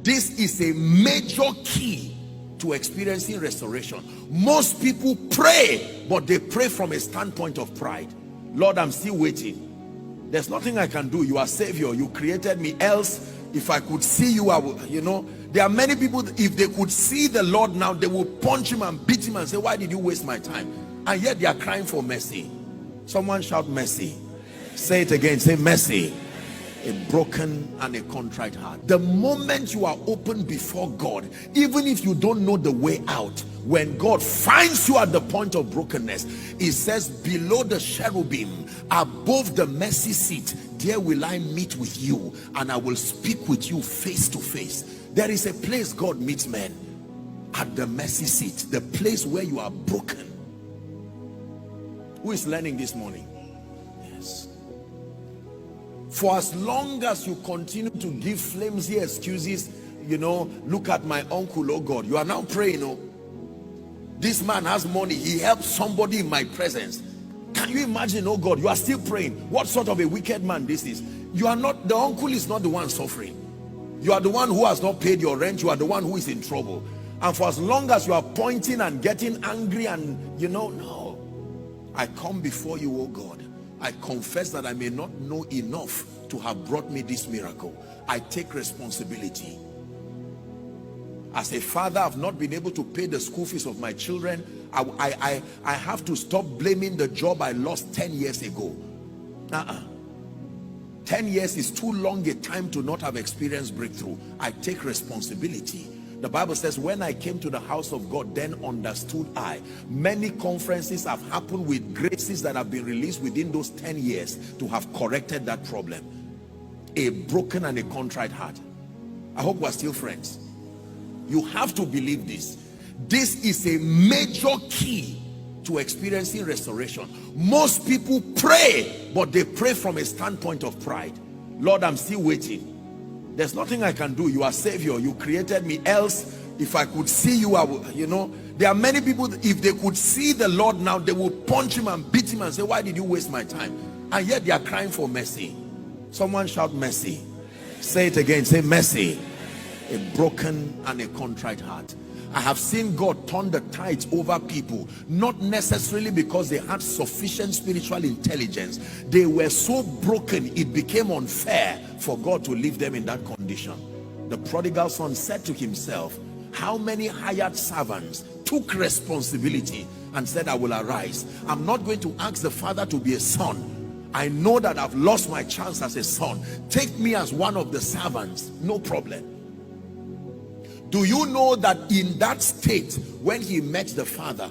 This is a major key to experiencing restoration. Most people pray, but they pray from a standpoint of pride. Lord, I'm still waiting. There's nothing I can do. You are Savior. You created me. Else, if I could see you, I would, you know. There are many people, if they could see the Lord now, they will punch him and beat him and say, why did you waste my time? And yet they are crying for mercy. Someone shout mercy. Say it again. Say mercy. A broken and a contrite heart. The moment you are open before God, even if you don't know the way out, when God finds you at the point of brokenness, it says, below the cherubim, above the mercy seat, there will I meet with you, and I will speak with you face to face. There is a place God meets men, at the mercy seat, the place where you are broken. Who is learning this morning? Yes. For as long as you continue to give flimsy excuses, you know, look at my uncle, oh God, you are now praying, oh, this man has money, he helps somebody in my presence. Can you imagine, oh God, you are still praying? What sort of a wicked man this is? You are not, the uncle is not the one suffering. You are the one who has not paid your rent. You are the one who is in trouble. And for as long as you are pointing and getting angry and, you know, no. I come before you, oh God. I confess that I may not know enough to have brought me this miracle. I take responsibility. As a father, I've not been able to pay the school fees of my children. I have to stop blaming the job I lost 10 years ago. 10 years is too long a time to not have experienced breakthrough. I take responsibility. The Bible says, when I came to the house of God, then understood I. Many conferences have happened with graces that have been released within those 10 years to have corrected that problem. A broken and a contrite heart. I hope we're still friends. You have to believe this. This is a major key to experiencing restoration. Most people pray, but they pray from a standpoint of pride. Lord, I'm still waiting. There's nothing I can do. You are Savior. You created me. Else, if I could see you, I would, you know. There are many people, if they could see the Lord now, they will punch him and beat him and say, why did you waste my time? And yet they are crying for mercy. Someone shout mercy. Say it again. Say mercy. A broken and a contrite heart. I have seen God turn the tides over people, not necessarily because they had sufficient spiritual intelligence. They were so broken, it became unfair for God to leave them in that condition. The prodigal son said to himself, how many hired servants took responsibility and said, I will arise. I'm not going to ask the father to be a son. I know that I've lost my chance as a son. Take me as one of the servants, no problem. Do you know that in that state, when he met the father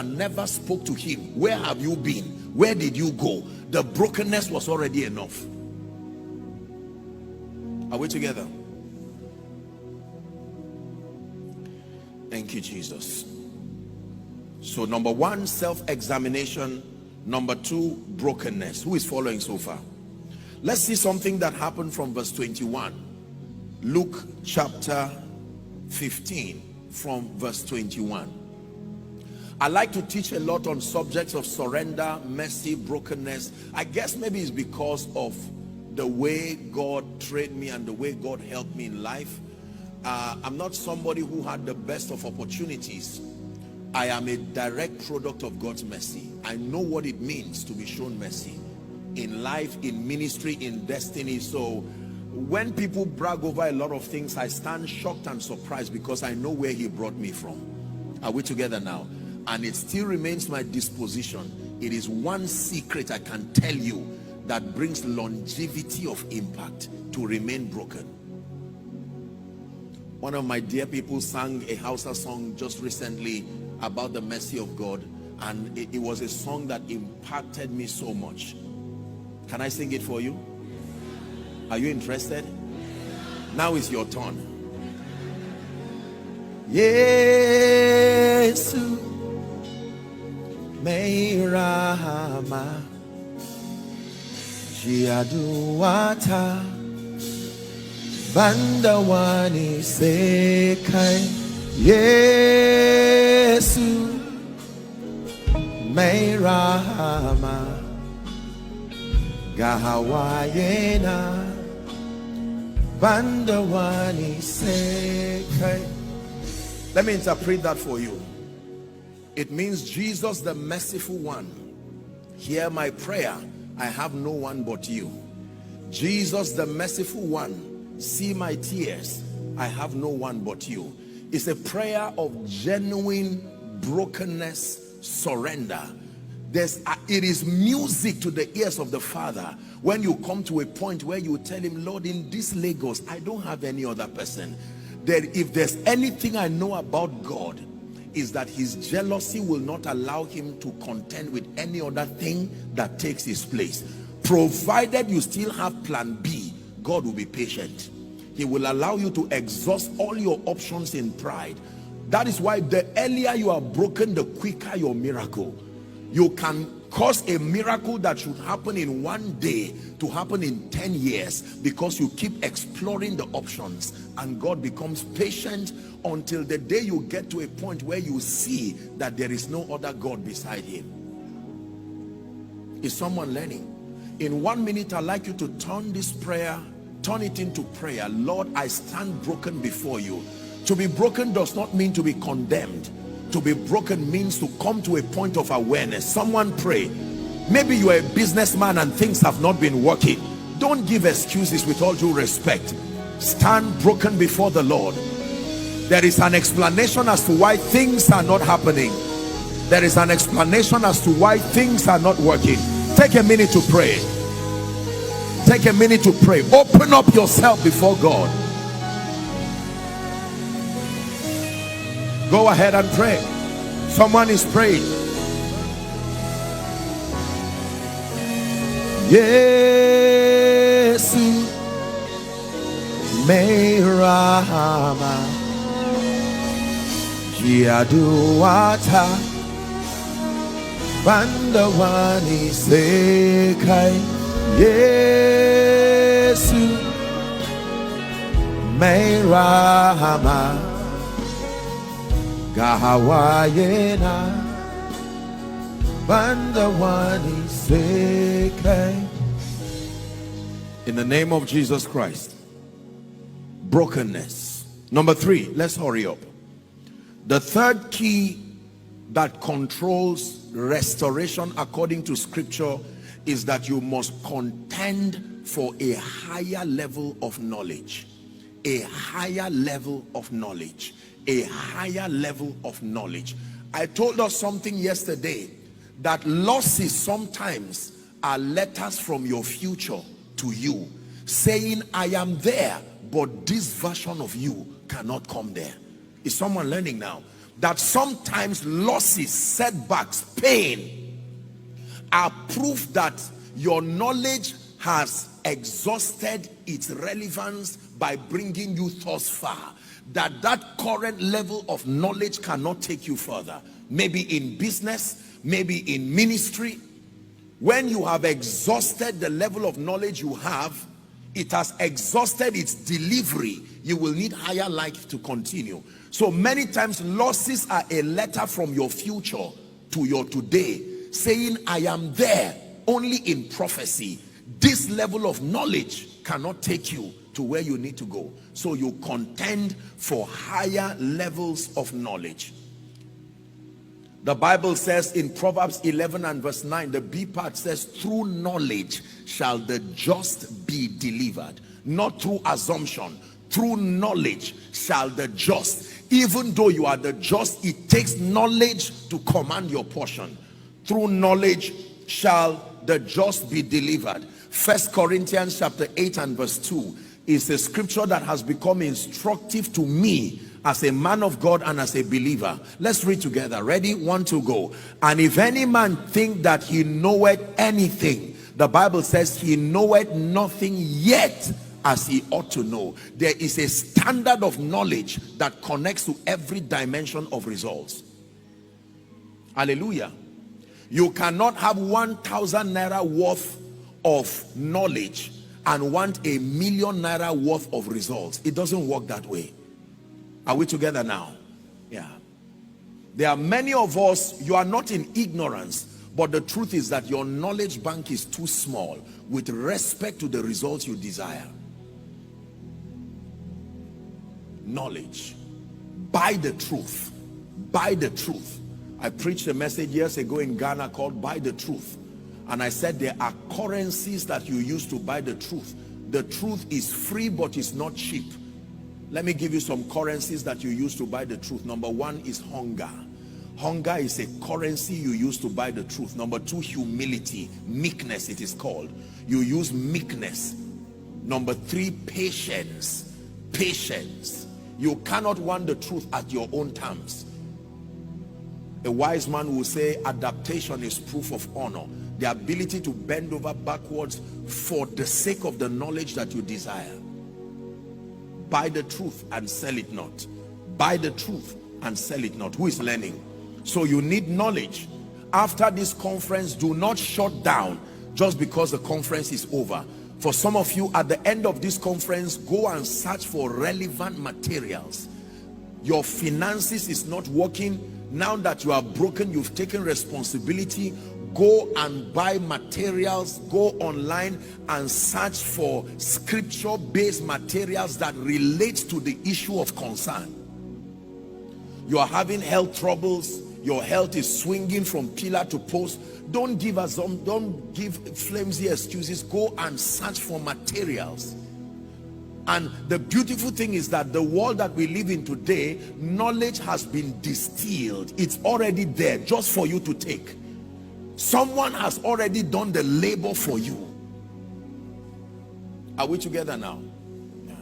never spoke to him. Where have you been? Where did you go? The brokenness was already enough. Are we together? Thank you, Jesus. So number one, self-examination. Number two, brokenness. Who is following so far? Let's see something that happened from verse 21. Luke chapter 15 from verse 21. I like to teach a lot on subjects of surrender, mercy, brokenness. I guess maybe it's because of the way God trained me and the way God helped me in life. I'm not somebody who had the best of opportunities. I am a direct product of God's mercy. I know what it means to be shown mercy in life, in ministry, in destiny. So when people brag over a lot of things, I stand shocked and surprised because I know where he brought me from. Are we together now? And it still remains my disposition. It is one secret I can tell you that brings longevity of impact: to remain broken. One of my dear people sang a Hausa song just recently about the mercy of God, and it was a song that impacted me so much. Can I sing it for you? Are you interested? Now is your turn. Yesu meirama jiaduata bandawani sekai. Yesu meirama gahawayena Bandawani Sekai. Let me interpret that for you. It means, Jesus the merciful one, hear my prayer. I have no one but you. Jesus the merciful one, see my tears. I have no one but you. It's a prayer of genuine brokenness, surrender. It is music to the ears of the Father when you come to a point where you tell him, Lord, in this Lagos, I don't have any other person. If there's anything I know about God, is that his jealousy will not allow him to contend with any other thing that takes his place. Provided you still have plan B, God will be patient. He will allow you to exhaust all your options in pride. That is why the earlier you are broken, the quicker your miracle. You can cause a miracle that should happen in one day to happen in 10 years because you keep exploring the options, and God becomes patient until the day you get to a point where you see that there is no other God beside him. Is someone learning? In 1 minute, I'd like you to turn this prayer, turn it into prayer. Lord, I stand broken before you. To be broken does not mean to be condemned. To be broken means to come to a point of awareness. Someone pray. Maybe you are a businessman and things have not been working. Don't give excuses, with all due respect. Stand broken before the Lord. There is an explanation as to why things are not happening. There is an explanation as to why things are not working. Take a minute to pray. Take a minute to pray. Open up yourself before God. Go ahead and pray. Someone is praying. Yes, Meirama Jiaduata Bandawani Sekai. Yes, Meirama Gahawayena Bandawani Sekai. In the name of Jesus Christ. Brokenness. Number 3, let's hurry up. The third key that controls restoration according to scripture is that you must contend for a higher level of knowledge. A higher level of knowledge. A higher level of knowledge. I told us something yesterday, that losses sometimes are letters from your future to you saying, I am there, but this version of you cannot come there. Is someone learning now? That sometimes losses, setbacks, pain are proof that your knowledge has exhausted its relevance by bringing you thus far. That current level of knowledge cannot take you further. Maybe in business, maybe in ministry. When you have exhausted the level of knowledge you have, it has exhausted its delivery. You will need higher light to continue. So many times losses are a letter from your future to your today, saying, I am there only in prophecy. This level of knowledge cannot take you to where you need to go. So you contend for higher levels of knowledge. The Bible says in Proverbs 11 and verse 9, the B part says, through knowledge shall the just be delivered. Not through assumption. Through knowledge shall the just. Even though you are the just, it takes knowledge to command your portion. Through knowledge shall the just be delivered. 1 Corinthians chapter 8 and verse 2 is a scripture that has become instructive to me as a man of God and as a believer. Let's read together. Ready? 1, 2, go. And if any man think that he knoweth anything, the Bible says he knoweth nothing yet as he ought to know. There is a standard of knowledge that connects to every dimension of results. Hallelujah. You cannot have 1,000 naira worth of knowledge and want 1,000,000 naira worth of results. It doesn't work that way. Are we together now? Yeah. There are many of us, you are not in ignorance, but the truth is that your knowledge bank is too small with respect to the results you desire. Knowledge. Buy the truth. Buy the truth. I preached a message years ago in Ghana called Buy the Truth. And I said there are currencies that you use to buy the truth. The truth is free, but it's not cheap. Let me give you some currencies that you use to buy the truth. Number one is hunger. Hunger is a currency you use to buy the truth. Number two, humility. Meekness, it is called. You use meekness. Number three, patience. Patience. You cannot want the truth at your own terms. A wise man will say adaptation is proof of honor. The ability to bend over backwards for the sake of the knowledge that you desire. Buy the truth and sell it not. Buy the truth and sell it not. Who is learning? So you need knowledge. After this conference, do not shut down just because the conference is over. For some of you, at the end of this conference, go and search for relevant materials. Your finances is not working. Now that you are broken, you've taken responsibility. Go and buy materials. Go online and search for scripture-based materials that relate to the issue of concern. You are having health troubles. Your health is swinging from pillar to post. Don't give flimsy excuses. Go and search for materials. And the beautiful thing is that the world that we live in today, knowledge has been distilled. It's already there just for you to take. Someone has already done the labor for you. Are we together now? Yeah.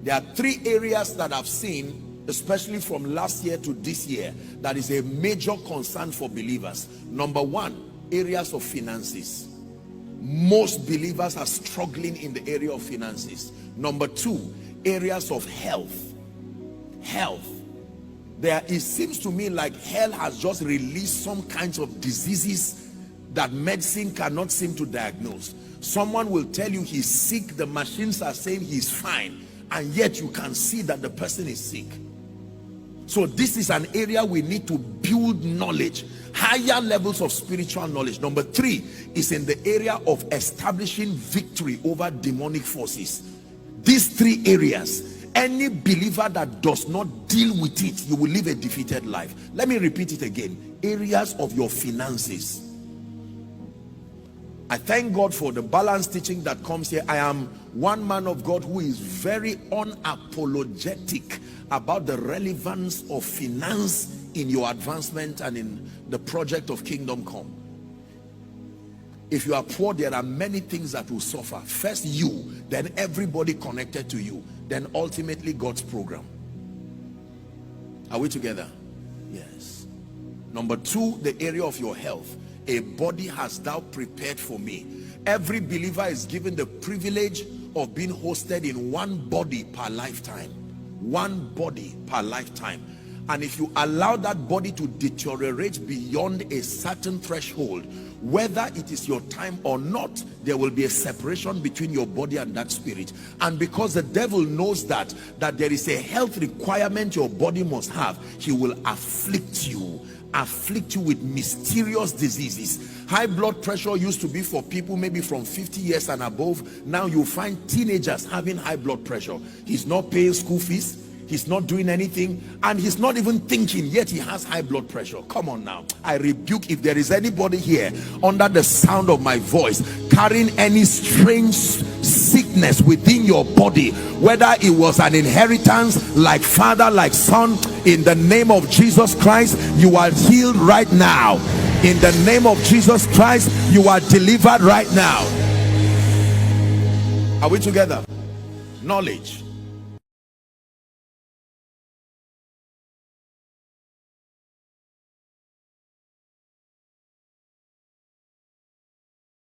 There are three areas that I've seen, especially from last year to this year, that is a major concern for believers. Number one, areas of finances. Most believers are struggling in the area of finances. Number two, areas of health. Health. It seems to me like hell has just released some kinds of diseases that medicine cannot seem to diagnose. Someone will tell you he's sick, the machines are saying he's fine, and yet you can see that the person is sick. So this is an area we need to build knowledge, higher levels of spiritual knowledge. Number three is in the area of establishing victory over demonic forces. These three areas, any believer that does not deal with it, you will live a defeated life. Let me repeat it again. Areas of your finances. I thank God for the balanced teaching that comes here. I am one man of God who is very unapologetic about the relevance of finance in your advancement and in the project of Kingdom Come. If you are poor, there are many things that will suffer. First you, then everybody connected to you, then ultimately God's program. Are we together? Yes. Number two, the area of your health. A body hast thou prepared for me. Every believer is given the privilege of being hosted in one body per lifetime. One body per lifetime. And if you allow that body to deteriorate beyond a certain threshold, whether it is your time or not, there will be a separation between your body and that spirit. And because the devil knows that there is a health requirement your body must have, he will afflict you with mysterious diseases. High blood pressure used to be for people maybe from 50 years and above. Now you find teenagers having high blood pressure. He's not paying school fees, he's not doing anything, and he's not even thinking, yet he has high blood pressure. Come on now. I rebuke, if there is anybody here under the sound of my voice carrying any strange sickness within your body, whether it was an inheritance, like father, like son, in the name of Jesus Christ, you are healed right now. In the name of Jesus Christ, you are delivered right now. Are we together? Knowledge.